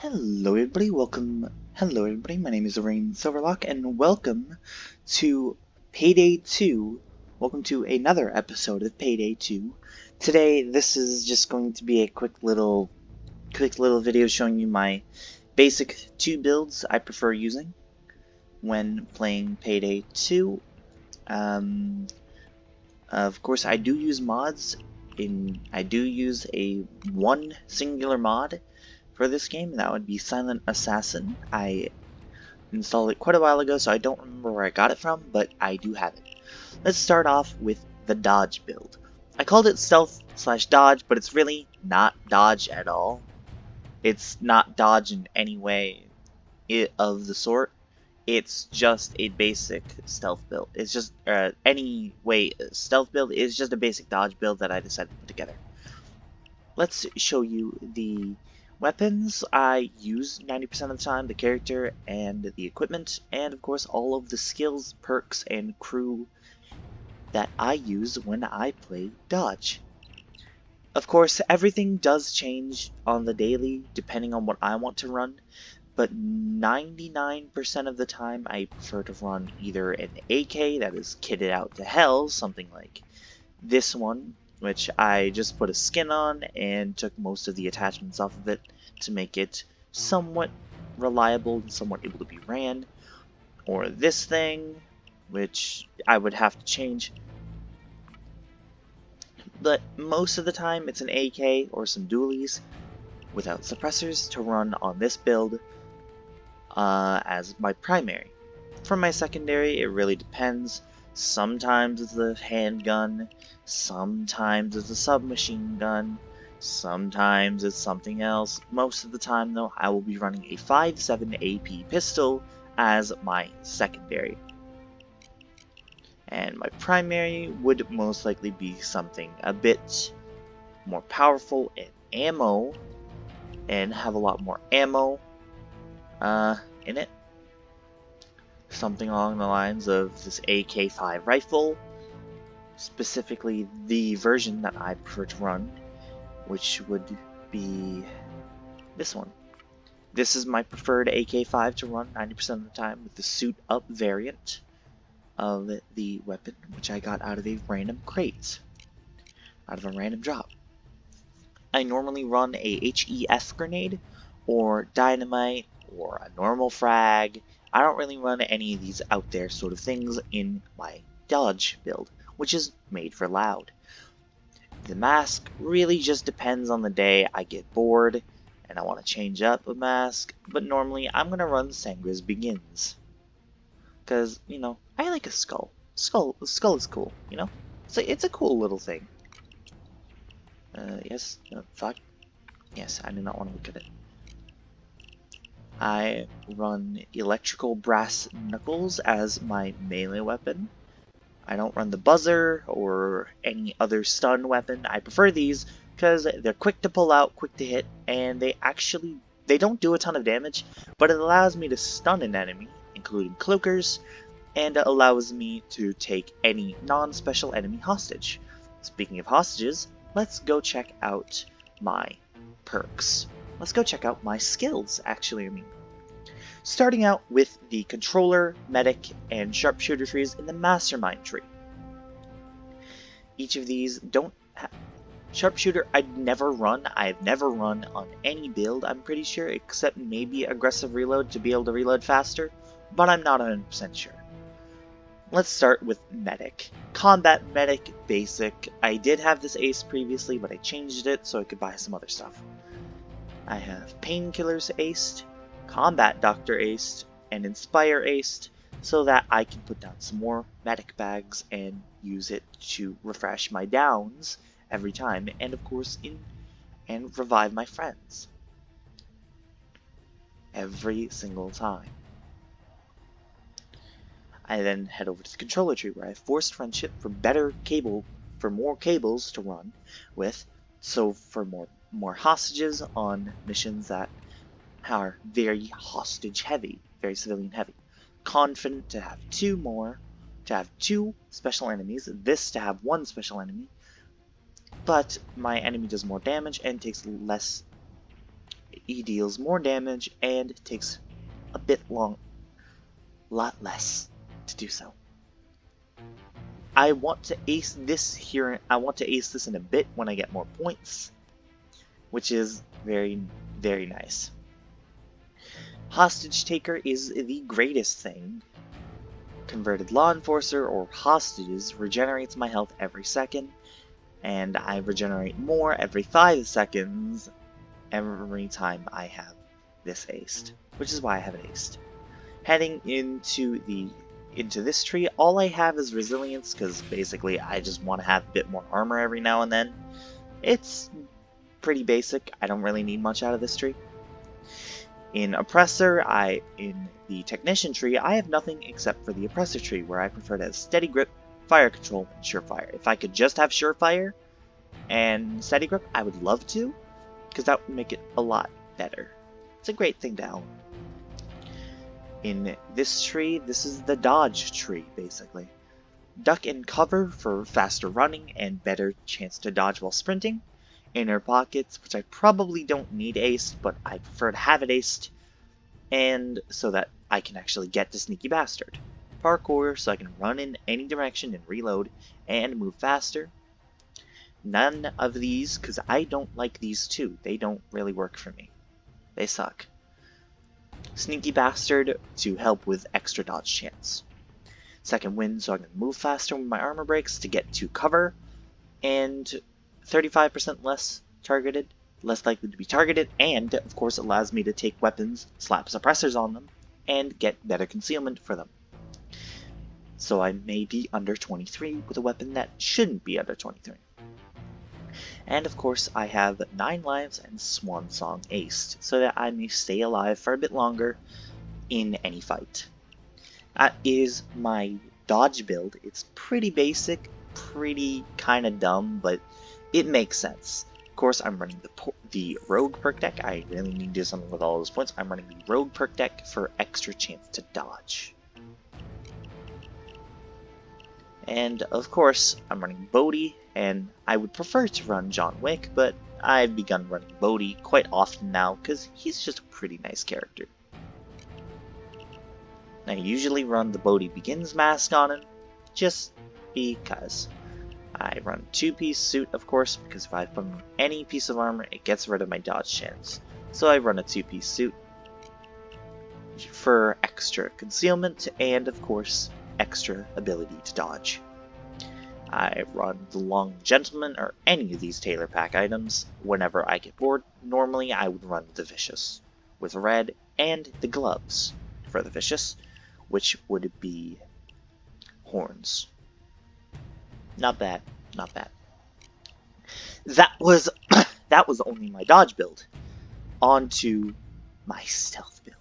Hello everybody, my name is Rain Silverlock, and welcome to Payday 2. Welcome to another episode of Payday 2. Today, this is just going to be a quick little video showing you my basic 2 builds I prefer using when playing Payday 2. Of course, I do use mods. I do use one singular mod for this game, and that would be Silent Assassin. I installed it quite a while ago, so I don't remember where I got it from, but I do have it. Let's start off with the dodge build. I called it stealth/dodge, but it's really not dodge at all. It's not dodge in any way of the sort. It's just a basic stealth build. It's just stealth build is just a basic dodge build that I decided to put together. Let's show you the weapons I use 90% of the time, the character and the equipment, and of course all of the skills, perks, and crew that I use when I play dodge. Of course, everything does change on the daily depending on what I want to run, but 99% of the time I prefer to run either an AK that is kitted out to hell, something like this one, which I just put a skin on and took most of the attachments off of it to make it somewhat reliable and somewhat able to be ran. Or this thing, which I would have to change. But most of the time it's an AK or some dualies without suppressors to run on this build as my primary. For my secondary, it really depends. Sometimes it's a handgun, sometimes it's a submachine gun, sometimes it's something else. Most of the time though, I will be running a 5.7 AP pistol as my secondary. And my primary would most likely be something a bit more powerful in ammo, and have a lot more ammo in it. Something along the lines of this AK-5 rifle, specifically the version that I prefer to run, which would be this one. This is my preferred AK-5 to run 90% of the time, with the suit up variant of the weapon, which I got out of a random crate, out of a random drop. I normally run a HEF grenade, or dynamite, or a normal frag. I don't really run any of these out there sort of things in my dodge build, which is made for loud. The mask really just depends on the day. I get bored and I want to change up a mask, but normally I'm going to run Sangra's Begins. Because, you know, I like a skull. Skull is cool, you know? So it's a cool little thing. Yes, fuck. Yes, I do not want to look at it. I run electrical brass knuckles as my melee weapon. I don't run the buzzer or any other stun weapon. I prefer these because they're quick to pull out, quick to hit, and they don't do a ton of damage, but it allows me to stun an enemy, including cloakers, and it allows me to take any non-special enemy hostage. Speaking of hostages, let's go check out my perks. Let's go check out my skills, actually, Starting out with the controller, medic, and sharpshooter trees in the mastermind tree. Each of these don't have... Sharpshooter I've never run on any build, I'm pretty sure, except maybe aggressive reload to be able to reload faster, but I'm not 100% sure. Let's start with medic. Combat medic, basic. I did have this ace previously, but I changed it so I could buy some other stuff. I have painkillers aced, combat doctor aced, and inspire aced, so that I can put down some more medic bags and use it to refresh my downs every time, and of course and revive my friends every single time. I then head over to the controller tree, where I forced friendship for more cables to run with, so for more hostages on missions that are very hostage heavy, very civilian heavy. Confident to have two special enemies, this to have one special enemy, but my enemy does more damage and takes less he deals more damage and takes a lot less to do so. I want to ace this here. I want to ace this in a bit when I get more points, which is very, very nice. Hostage Taker is the greatest thing. Converted Law Enforcer or Hostages regenerates my health every second, and I regenerate more every 5 seconds every time I have this aced, which is why I have it aced. Heading into this tree, all I have is resilience, because basically I just want to have a bit more armor every now and then. It's pretty basic. I don't really need much out of this tree. In Oppressor, in the Technician tree, I have nothing except for the Oppressor tree, where I prefer to have Steady Grip, Fire Control, and Surefire. If I could just have Surefire and Steady Grip, I would love to, because that would make it a lot better. It's a great thing to own. In this tree, this is the Dodge tree, basically. Duck and Cover for faster running and better chance to dodge while sprinting. Inner Pockets, which I probably don't need aced, but I prefer to have it aced, and so that I can actually get to Sneaky Bastard. Parkour, so I can run in any direction and reload and move faster. None of these, because I don't like these two. They don't really work for me. They suck. Sneaky Bastard to help with extra dodge chance. Second Wind, so I can move faster when my armor breaks to get to cover, and 35% less likely to be targeted, and of course allows me to take weapons, slap suppressors on them, and get better concealment for them. So I may be under 23 with a weapon that shouldn't be under 23. And of course I have 9 lives and Swan Song aced, so that I may stay alive for a bit longer in any fight. That is my dodge build. It's pretty basic, pretty kinda dumb, but it makes sense. Of course, I'm running the Rogue perk deck. I really need to do something with all those points. I'm running the Rogue perk deck for extra chance to dodge. And of course, I'm running Bodhi, and I would prefer to run John Wick, but I've begun running Bodhi quite often now because he's just a pretty nice character. I usually run the Bodhi Begins mask on him, just because. I run 2-piece suit, of course, because if I put on any piece of armor, it gets rid of my dodge chance. So I run a 2-piece suit for extra concealment and, of course, extra ability to dodge. I run the Long Gentleman or any of these Tailor Pack items whenever I get bored. Normally, I would run the Vicious with red and the gloves for the Vicious, which would be horns. Not bad, not bad. That was only my dodge build. On to my stealth build.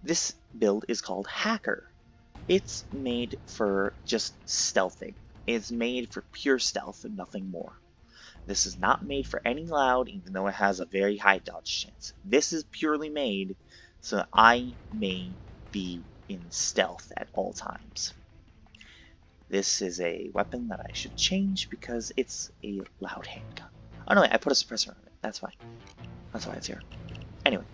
This build is called Hacker. It's made for just stealthing. It's made for pure stealth and nothing more. This is not made for any loud, even though it has a very high dodge chance. This is purely made so that I may be in stealth at all times. This is a weapon that I should change because it's a loud handgun. Oh no, wait, I put a suppressor on it. That's why. That's why it's here. Anyway.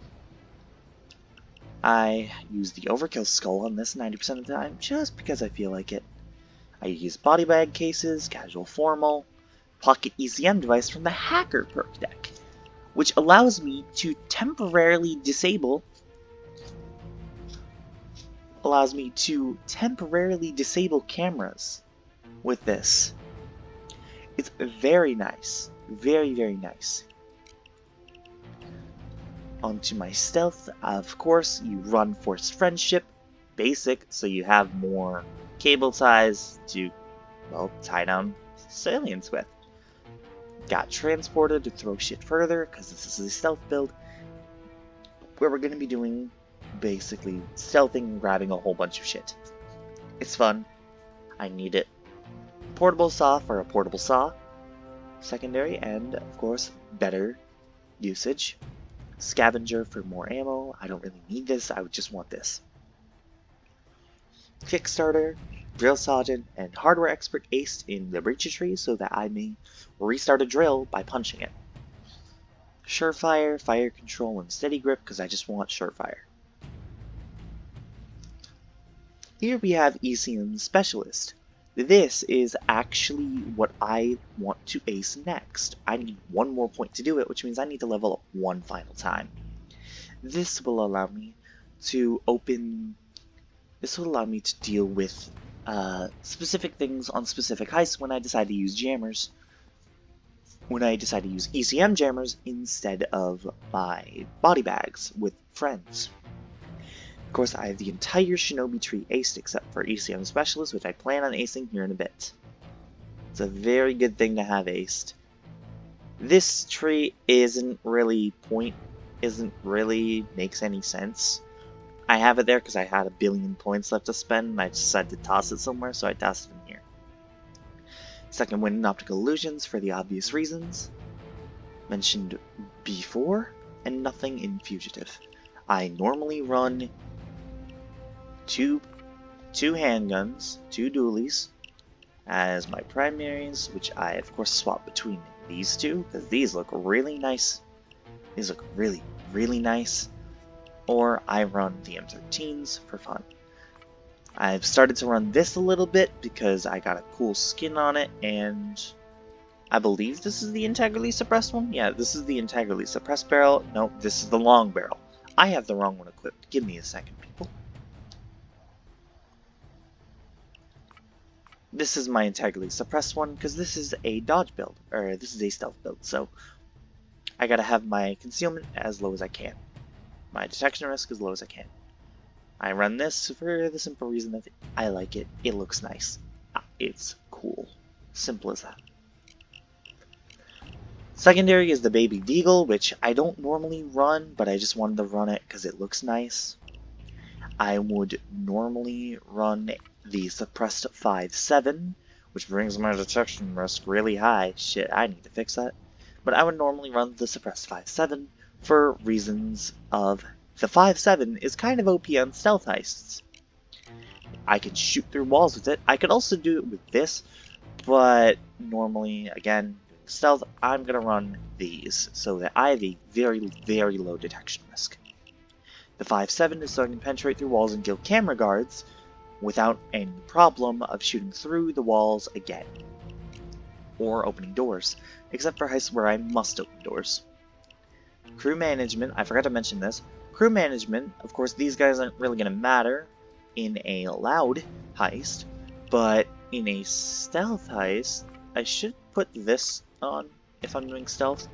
I use the Overkill Skull on this 90% of the time just because I feel like it. I use body bag cases, casual formal, pocket ECM device from the Hacker perk deck, which allows me to temporarily disable cameras with this. It's very nice. Very, very nice. Onto my stealth. Of course, you run Forced Friendship. Basic, so you have more cable ties to, well, tie down salients with. Got Transported to throw shit further, because this is a stealth build, where we're going to be doing basically stealthing and grabbing a whole bunch of shit. It's fun. I need it. Portable saw for a portable saw. Secondary, and of course, better usage. Scavenger for more ammo. I don't really need this, I would just want this. Kickstarter, Drill Sergeant, and Hardware Expert aced in the Breacher tree so that I may restart a drill by punching it. Surefire, Fire Control, and Steady Grip because I just want Surefire. Here we have ECM Specialist. This is actually what I want to ace next. I need one more point to do it, which means I need to level up one final time. This will allow me to deal with specific things on specific heists when I decide to use jammers. When I decide to use ECM jammers instead of my body bags with friends. Of course, I have the entire Shinobi tree aced except for ECM Specialist, which I plan on acing here in a bit. It's a very good thing to have aced. This tree isn't really makes any sense. I have it there because I had a billion points left to spend and I decided to toss it somewhere, so I tossed it in here. Second win in Optical Illusions for the obvious reasons mentioned before, and nothing in Fugitive. I normally run two handguns, two dualies as my primaries, which I of course swap between these two because these look really nice. These look really, really nice. Or I run the M13s for fun. I've started to run this a little bit because I got a cool skin on it, and I believe this is the integrally suppressed one. Yeah, this is the integrally suppressed barrel. No, this is the long barrel. I have the wrong one equipped. Give me a second, people. This is my integrally suppressed one because this is a dodge build, or this is a stealth build, so I gotta have my concealment as low as I can. My detection risk as low as I can. I run this for the simple reason that I like it. It looks nice. It's cool. Simple as that. Secondary is the Baby Deagle, which I don't normally run, but I just wanted to run it because it looks nice. I would normally run the Suppressed 5.7, which brings my detection risk really high. Shit, I need to fix that. But I would normally run the Suppressed 5.7 for reasons of the 5.7 is kind of OP on stealth heists. I can shoot through walls with it. I could also do it with this, but normally, again, stealth, I'm going to run these so that I have a very, very low detection risk. The 5.7 is so I can penetrate through walls and kill camera guards without any problem of shooting through the walls again. Or opening doors, except for heists where I must open doors. Crew management, I forgot to mention this. Crew management, of course, these guys aren't really going to matter in a loud heist, but in a stealth heist, I should put this on if I'm doing stealth.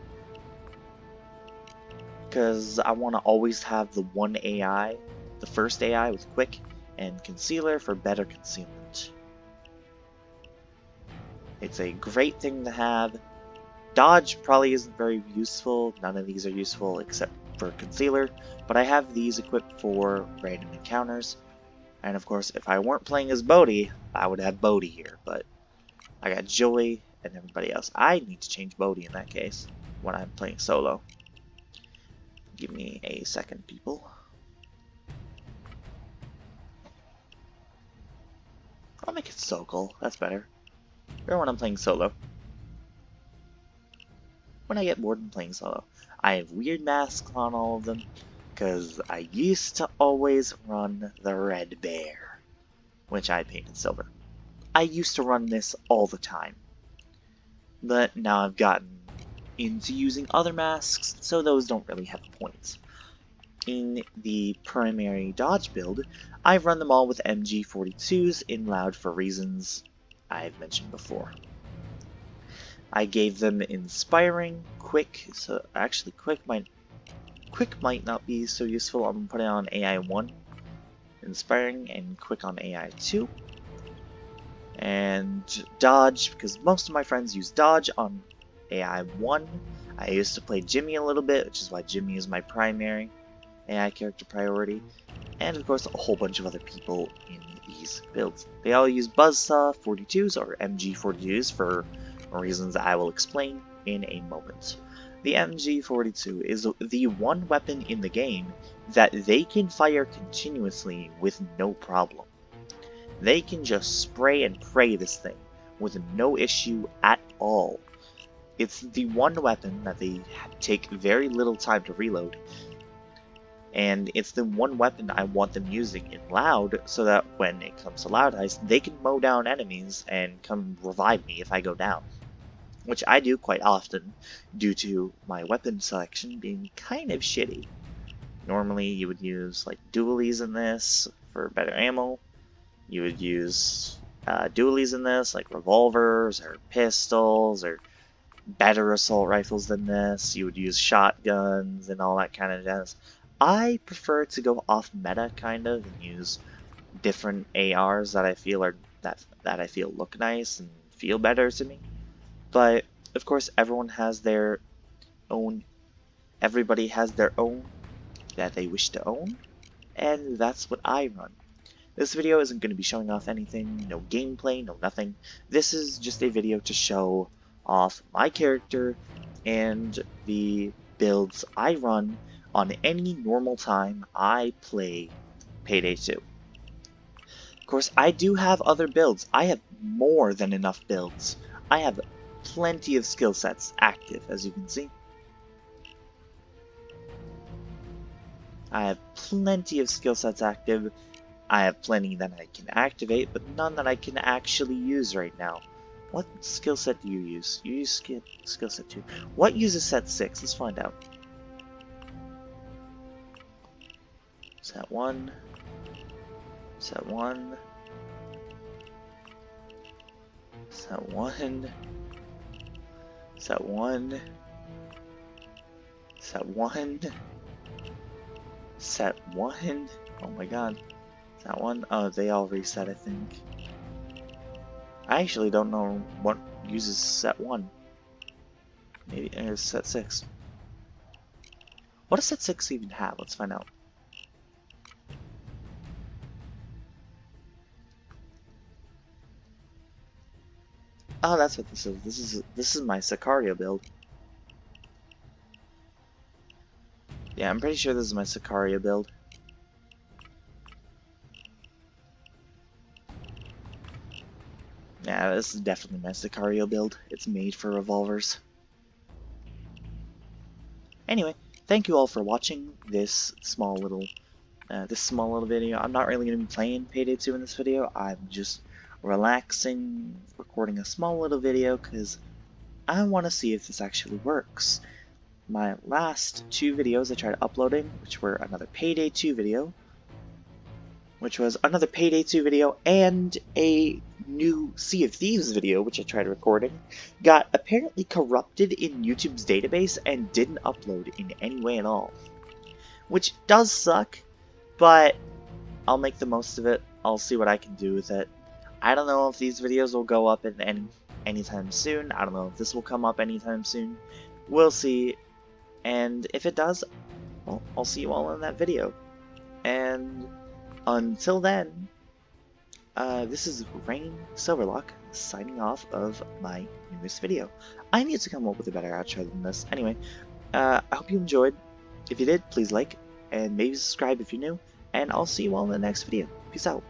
Because I want to always have the one AI, the first AI with quick and concealer for better concealment. It's a great thing to have. Dodge probably isn't very useful. None of these are useful except for concealer, but I have these equipped for random encounters. And of course, if I weren't playing as Bodhi, I would have Bodhi here, but I got Joey and everybody else. I need to change Bodhi in that case when I'm playing solo. Give me a second, people. I'll make it Sokol. That's better. Or when I'm playing solo. When I get bored and playing solo. I have weird masks on all of them, because I used to always run the red bear, which I painted silver. I used to run this all the time, but now I've gotten into using other masks, so those don't really have a point. In the primary dodge build, I've run them all with MG42s in loud for reasons I've mentioned before. I gave them inspiring, quick, so actually quick might not be so useful. I'm going to put it on AI 1, inspiring, and quick on AI 2. And dodge, because most of my friends use dodge on AI 1. I used to play Jimmy a little bit, which is why Jimmy is my primary AI character priority. And of course a whole bunch of other people in these builds. They all use Buzzsaw 42s or MG42s for reasons I will explain in a moment. The MG42 is the one weapon in the game that they can fire continuously with no problem. They can just spray and pray this thing with no issue at all. It's the one weapon that they take very little time to reload, and it's the one weapon I want them using in Loud, so that when it comes to Loud Heist, they can mow down enemies and come revive me if I go down, which I do quite often due to my weapon selection being kind of shitty. Normally you would use like dualies in this for better ammo. You would use dualies in this like revolvers or pistols or better assault rifles than this. You would use shotguns and all that kind of jazz. I prefer to go off meta kind of and use different ARs that I feel are that I feel look nice and feel better to me. But of course everyone has their own everybody has their own that they wish to own, and that's what I run. This video isn't going to be showing off anything, no gameplay, no nothing. This is just a video to show off my character and the builds I run on any normal time I play Payday 2. Of course, I do have other builds. I have more than enough builds. I have plenty of skill sets active, as you can see. I have plenty of skill sets active. I have plenty that I can activate, but none that I can actually use right now. What skill set do you use? You use skill set 2. What uses set 6? Let's find out. Set 1. Set 1. Set 1. Set 1. Set 1. Set 1. Oh my god. That one? Oh, they all reset, I think. I actually don't know what uses set 1. Maybe it's set 6. What does set 6 even have? Let's find out. Oh, that's what this is. This is my Sicario build. Yeah, I'm pretty sure this is my Sicario build. Yeah, this is definitely my Sicario build. It's made for revolvers. Anyway, thank you all for watching this small little video. I'm not really going to be playing Payday 2 in this video. I'm just relaxing, recording a small little video because I want to see if this actually works. My last 2 videos I tried uploading, which were another Payday 2 video, and a new Sea of Thieves video, which I tried recording, got apparently corrupted in YouTube's database and didn't upload in any way at all. Which does suck, but I'll make the most of it. I'll see what I can do with it. I don't know if these videos will go up in anytime soon. I don't know if this will come up anytime soon. We'll see. And if it does, well, I'll see you all in that video. And until then, this is Rain Silverlock signing off of my newest video. I need to come up with a better outro than this. Anyway, I hope you enjoyed. If you did, please like and maybe subscribe if you're new. And I'll see you all in the next video. Peace out.